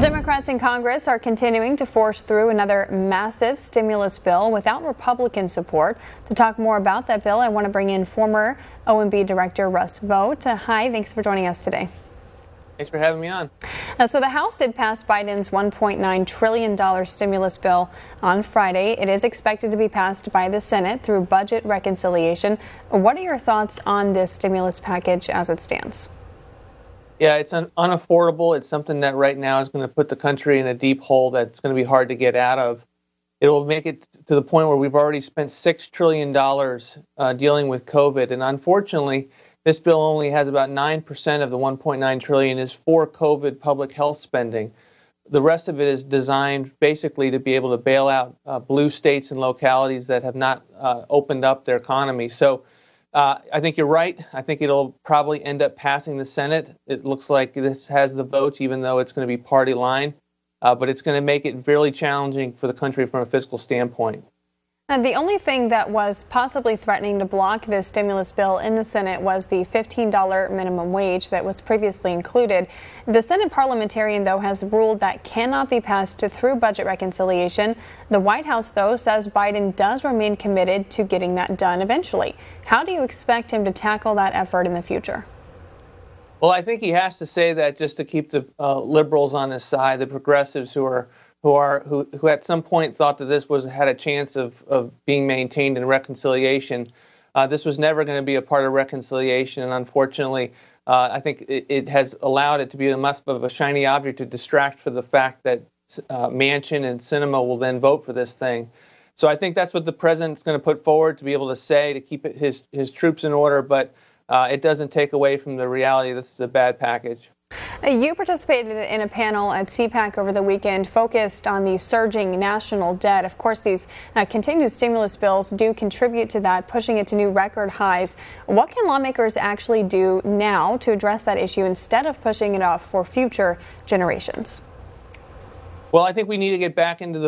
Democrats in Congress are continuing to force through another massive stimulus bill without Republican support. To talk more about that bill, I want to bring in former OMB Director Russ Vought. Hi, thanks for joining us today. Thanks for having me on. So the House did pass Biden's $1.9 trillion stimulus bill on Friday. It is expected to be passed by the Senate through budget reconciliation. What are your thoughts on this stimulus package as it stands? Yeah, it's unaffordable. It's something that right now is going to put the country in a deep hole that's going to be hard to get out of. It will make it to the point where we've already spent $6 trillion dealing with COVID. And unfortunately, this bill only has about 9% of the $1.9 trillion is for COVID public health spending. The rest of it is designed basically to be able to bail out blue states and localities that have not opened up their economy. So I think you're right. I think it'll probably end up passing the Senate. It looks like this has the votes, even though it's going to be party line. But it's going to make it really challenging for the country from a fiscal standpoint. And the only thing that was possibly threatening to block this stimulus bill in the Senate was the $15 minimum wage that was previously included. The Senate parliamentarian, though, has ruled that cannot be passed through budget reconciliation. The White House, though, says Biden does remain committed to getting that done eventually. How do you expect him to tackle that effort in the future? Well, I think he has to say that just to keep the liberals on his side, the progressives who at some point thought that this had a chance of being maintained in reconciliation. This was never going to be a part of reconciliation, and unfortunately, I think it has allowed it to be much of a shiny object to distract from the fact that Manchin and Sinema will then vote for this thing. So I think that's what the president's going to put forward to be able to say to keep his troops in order, but it doesn't take away from the reality this is a bad package. You participated in a panel at CPAC over the weekend focused on the surging national debt. Of course, these continued stimulus bills do contribute to that, pushing it to new record highs. What can lawmakers actually do now to address that issue instead of pushing it off for future generations? Well, I think we need to get back into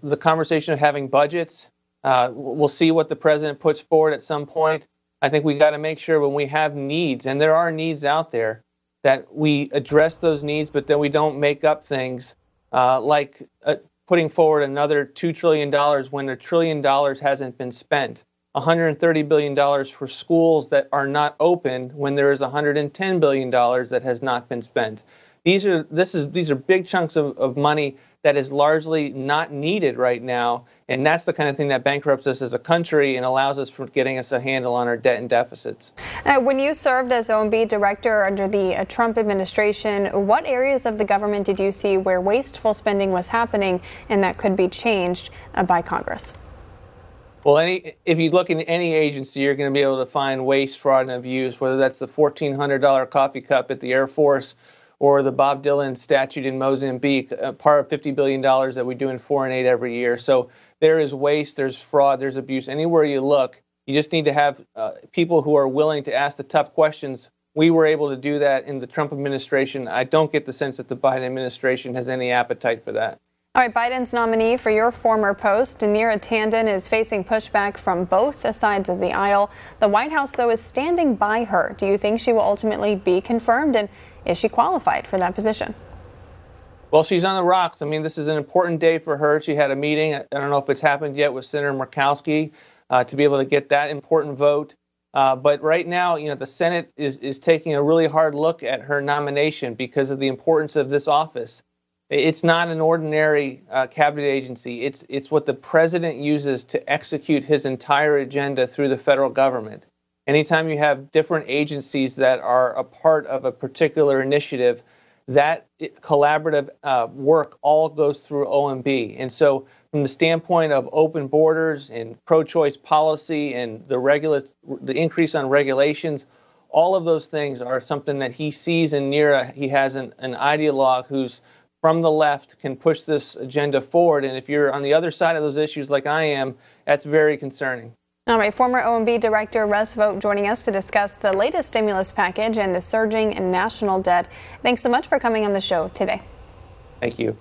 the conversation of having budgets. We'll see what the president puts forward at some point. I think we got to make sure when we have needs, and there are needs out there, that we address those needs, but then we don't make up things like putting forward another $2 trillion when $1 trillion hasn't been spent. $130 billion for schools that are not open when there is $110 billion that has not been spent. These are big chunks of money that is largely not needed right now, and that's the kind of thing that bankrupts us as a country and allows us from getting us a handle on our debt and deficits. When you served as OMB director under the Trump administration, what areas of the government did you see where wasteful spending was happening and that could be changed by Congress? Well, if you look in any agency, you're going to be able to find waste, fraud, and abuse, whether that's the $1,400 coffee cup at the Air Force or the Bob Dylan statue in Mozambique, part of $50 billion that we do in foreign aid every year. So there is waste, there's fraud, there's abuse. Anywhere you look, you just need to have people who are willing to ask the tough questions. We were able to do that in the Trump administration. I don't get the sense that the Biden administration has any appetite for that. All right, Biden's nominee for your former post, Neera Tanden, is facing pushback from both sides of the aisle. The White House, though, is standing by her. Do you think she will ultimately be confirmed, and is she qualified for that position? Well, she's on the rocks. I mean, this is an important day for her. She had a meeting, I don't know if it's happened yet, with Senator Murkowski to be able to get that important vote. But right now, the Senate is taking a really hard look at her nomination because of the importance of this office. It's not an ordinary cabinet agency. It's what the president uses to execute his entire agenda through the federal government. Anytime you have different agencies that are a part of a particular initiative, that collaborative work all goes through OMB. And so from the standpoint of open borders and pro-choice policy and the increase on regulations, all of those things are something that he sees in Neera. He has an ideologue who's from the left, can push this agenda forward. And if you're on the other side of those issues like I am, that's very concerning. All right, former OMB Director Russ Vought joining us to discuss the latest stimulus package and the surging national debt. Thanks so much for coming on the show today. Thank you.